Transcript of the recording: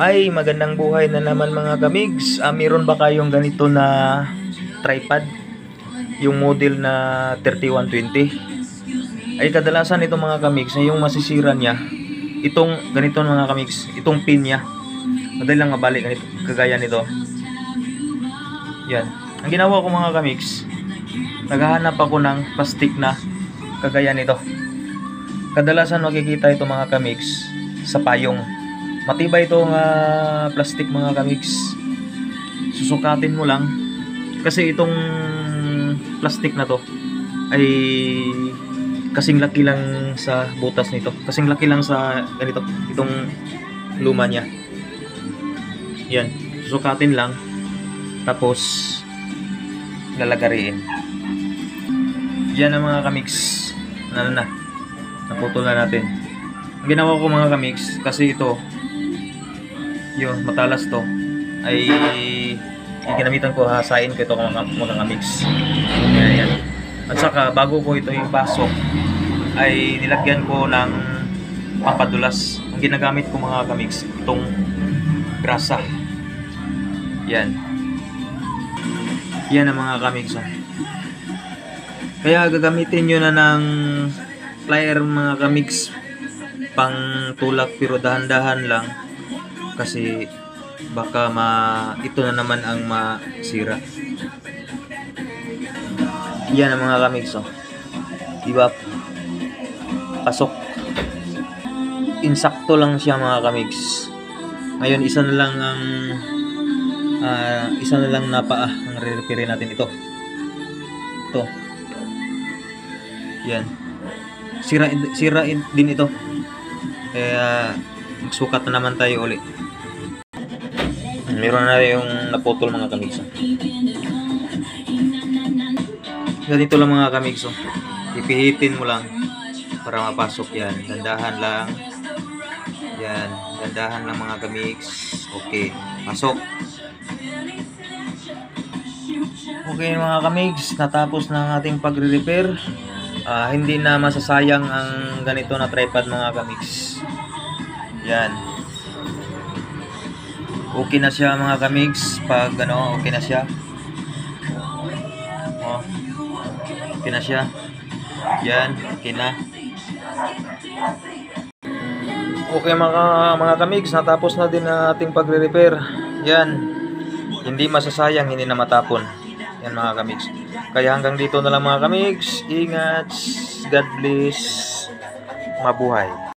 Ay, magandang buhay na naman mga kamigs. Meron ba kayong ganito na tripod? Yung model na 3120? Ay, kadalasan itong mga kamigs, yung masisira niya, itong ganito mga kamigs, itong pin niya. Madali lang mabalik ganito, kagaya nito. Yan. Ang ginawa ko mga kamigs, naghahanap ako ng plastic na kagaya nito. Kadalasan makikita ito mga kamigs sa payong. Matibay itong plastic mga kamigs. Susukatin mo lang kasi itong plastic na to ay kasing laki lang sa butas nito, kasing laki lang sa ganito, itong luma niya. Yan, susukatin lang tapos lalagariin. Yan ang mga kamigs. Naputol na natin. Ang ginawa ko mga kamigs, kasi ito yun, matalas to, ay ginamitan ko, hasain ko ito mga kamigs. Yan. At saka bago ko ito ipasok ay nilagyan ko ng pampadulas. Ang ginagamit ko mga kamigs, itong grasa. Yan ang mga kamigs. Kaya gagamitin nyo na ng plier mga kamigs, pang tulak, pero dahan-dahan lang kasi baka ito na naman ang masira. Yan ang mga kamigs, diba? Pasok. Insakto lang siya mga kamigs. Ngayon isa na lang na paa ang re-repair natin. Ito yan, sira din ito, kaya magsukat na naman tayo ulit. Meron na yung naputol mga kamigs. Ganito lang mga kamigs, ipihitin mo lang para mapasok. Yan, dandahan lang. Yan, dandahan lang mga kamigs. Okay, pasok. Okay mga kamigs, natapos na ang ating pagre-repair. Hindi na masasayang ang ganito na tripod mga kamigs. Yan, okay na siya mga kamigs. Pag okay na siya. Okay na siya. Yan, okay na. Okay mga kamigs, natapos na din ang ating pagre-repair. Yan, hindi masasayang, hindi na matapon. Yan mga kamigs. Kaya hanggang dito na lang mga kamigs. Ingat, God bless, mabuhay.